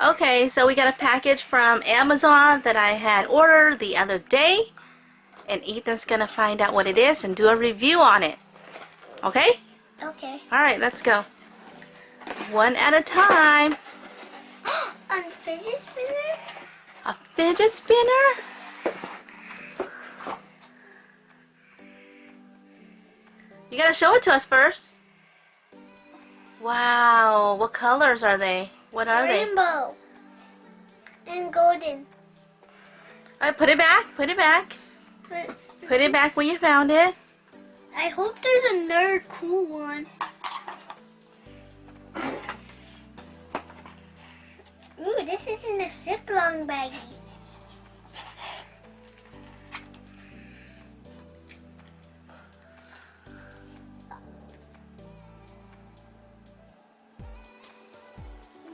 Okay, so we got a package from Amazon that I had ordered the other day. And Ethan's gonna find out what it is and do a review on it. Okay? Okay. Alright, let's go. One at a time. A fidget spinner? A fidget spinner? You gotta show it to us first. Wow, what colors are they? What are they? Rainbow. And golden. Alright, put it back. Put it back. Put it back where you found it. I hope there's another cool one. Ooh, this is in a Ziploc baggie.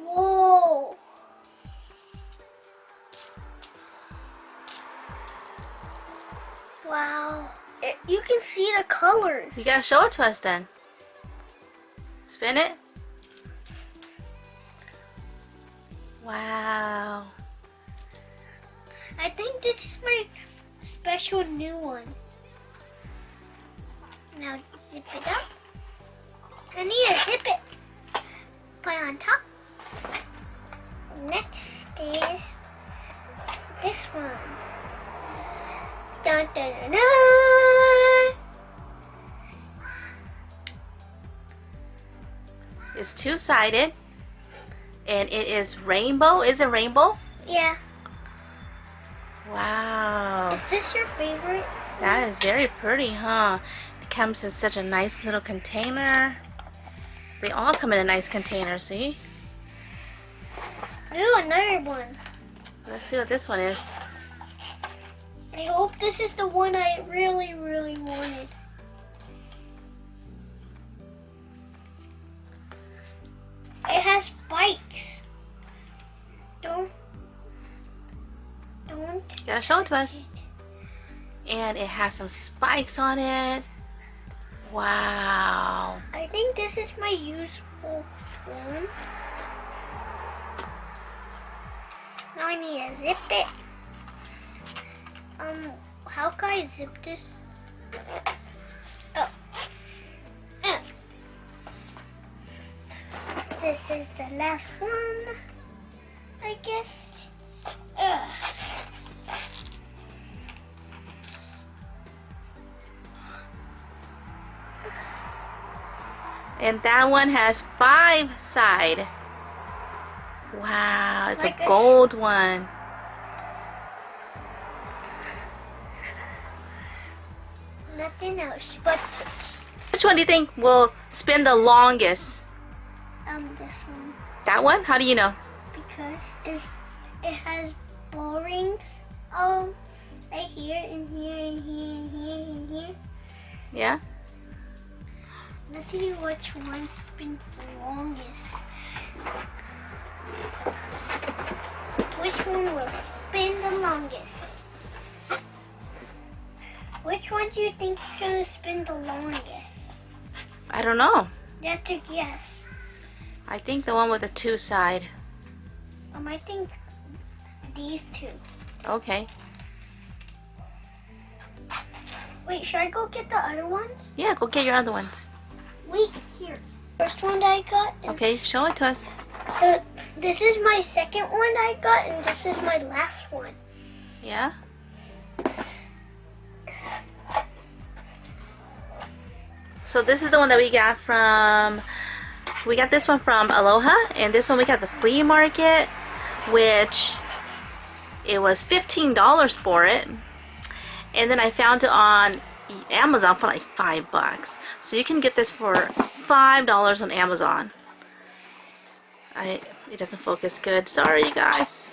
Whoa. Wow. You can see the colors. You gotta show it to us then. Spin it. Wow. I think this is my special new one. Now zip it up. I need to zip it. Put it on top. Next is this one. Dun, dun, dun, dun. It's two-sided. And it is rainbow. Is it rainbow? Yeah. Wow. Is this your favorite? That is very pretty, huh? It comes in such a nice little container. They all come in a nice container, see? Ooh, another one. Let's see what this one is. I hope this is the one I really, really wanted. It has spikes. Don't. You gotta show it to us. And it has some spikes on it. Wow. I think this is my useful one. Now I need to zip it. How can I zip this? Oh. This is the last one, I guess. And that one has 5 side. Wow, it's Like a gold one. Nothing else but Which one do you think will spin the longest? this one, That one? How do you know? because it has ball rings right here and here and here and here and here. Yeah? Let's see which one spins the longest. Which one will spin the longest? Which one do you think is gonna spin the longest? I don't know. You have to guess. I think the one with the 2 side. I think these two. Okay. Wait, should I go get the other ones? Yeah, go get your other ones. Wait, here. First one that I got. Okay, show it to us. So this is my second one I got, and this is my last one. Yeah? So this is the one that we got from, we got this one from Aloha, and this one we got the flea market, which it was $15 for it. And then I found it on Amazon for like $5. So you can get this for $5 on Amazon. It doesn't focus good. Sorry, you guys.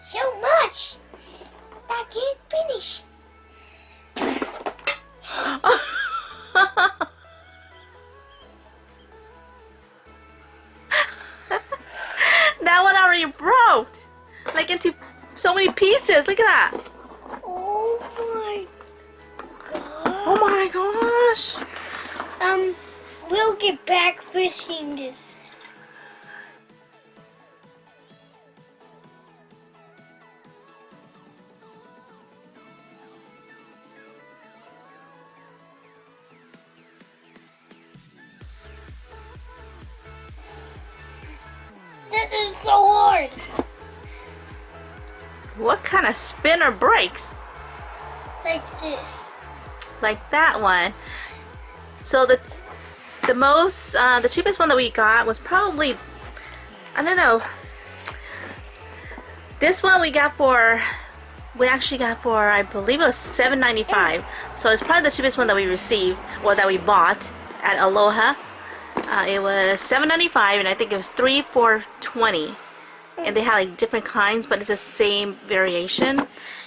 So much! I can't finish. That one already broke. Like into so many pieces. Look at that. Oh my gosh. We'll get back fishing this. This is so hard. What kind of spinner breaks? Like this. Like that one. So the cheapest one that we got was probably, I don't know. This one we actually got for, I believe it was $7.95. So it's probably the cheapest one that we received, or that we bought at Aloha. It was $7.95, and I think it was 3 for $20. And they had like different kinds, but it's the same variation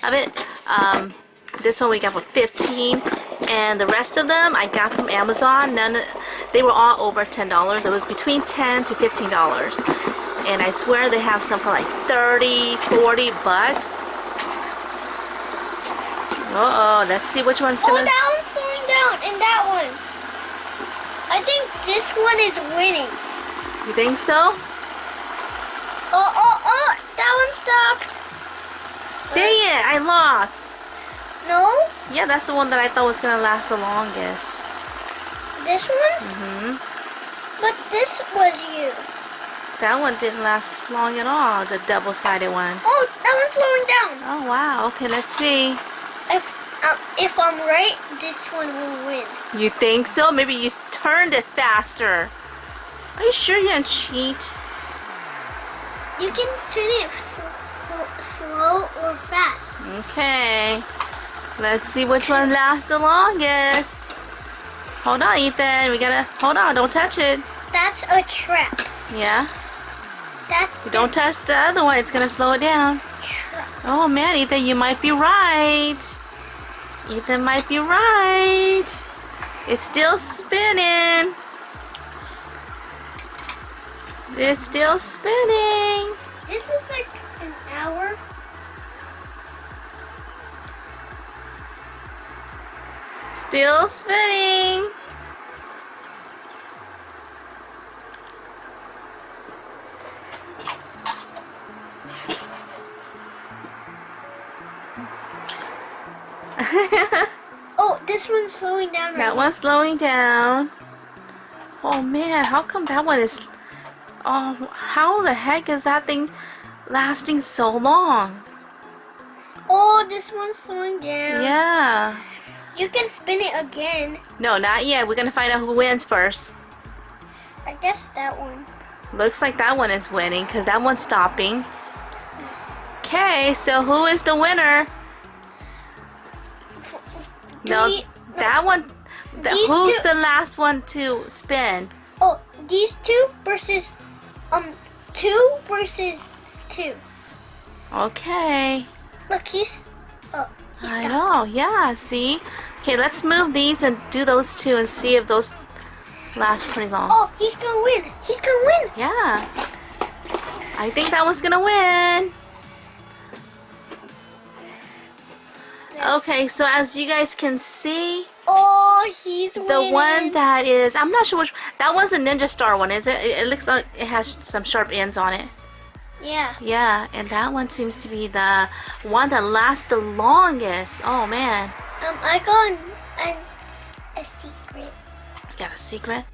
of it. This one we got for $15, and the rest of them I got from Amazon. They were all over $10. It was between $10 to $15, and I swear they have some for like 30, 40 bucks. Uh-oh, let's see which one's gonna... Oh, that one's slowing down, and that one. I think this one is winning. You think so? Oh, that one stopped. Dang it, I lost. No? Yeah, that's the one that I thought was gonna last the longest. This one? Mm-hmm. But this was you. That one didn't last long at all, the double-sided one. Oh, that one's slowing down. Oh, wow. Okay, let's see. If I'm right, this one will win. You think so? Maybe you turned it faster. Are you sure you didn't cheat? You can turn it slow or fast. Okay. Let's see which one lasts the longest. Hold on, Ethan. We gotta... Hold on. Don't touch it. That's a trap. Yeah? That's Don't touch the other one. It's gonna slow it down. trap. Oh, man, Ethan, you might be right. Ethan might be right. It's still spinning. It's still spinning. This is like an hour. Still spinning. Oh, this one's slowing down. That one's slowing down. Oh man, how come that one is... Oh, how the heck is that thing lasting so long? Oh, this one's slowing down. Yeah. You can spin it again. No, not yet. We're gonna find out who wins first. I guess that one. Looks like that one is winning because that one's stopping. Okay, so who is the winner? No, that one. Who's the last one to spin? Oh, these two versus 2 versus 2. Okay. Look, he's I know. Yeah. See. Okay, let's move these and do those two and see if those last pretty long. Oh, he's gonna win. He's gonna win. Yeah. I think that one's gonna win. Yes. Okay, so as you guys can see, Oh, he's winning. the one that is, I'm not sure which, that one's a Ninja Star one, is it? It looks like it has some sharp ends on it. Yeah. Yeah, and that one seems to be the one that lasts the longest. Oh man. I got a secret. I got a secret.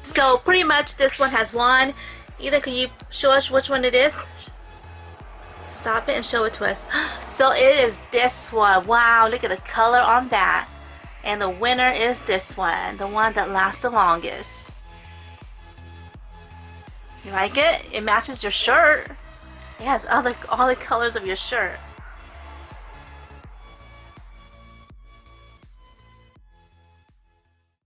So pretty much this one has won. Either can you show us which one it is? Stop it and show it to us. So it is this one. Wow, look at the color on that. And the winner is this one, the one that lasts the longest. You like it? It matches your shirt. It has all the colors of your shirt.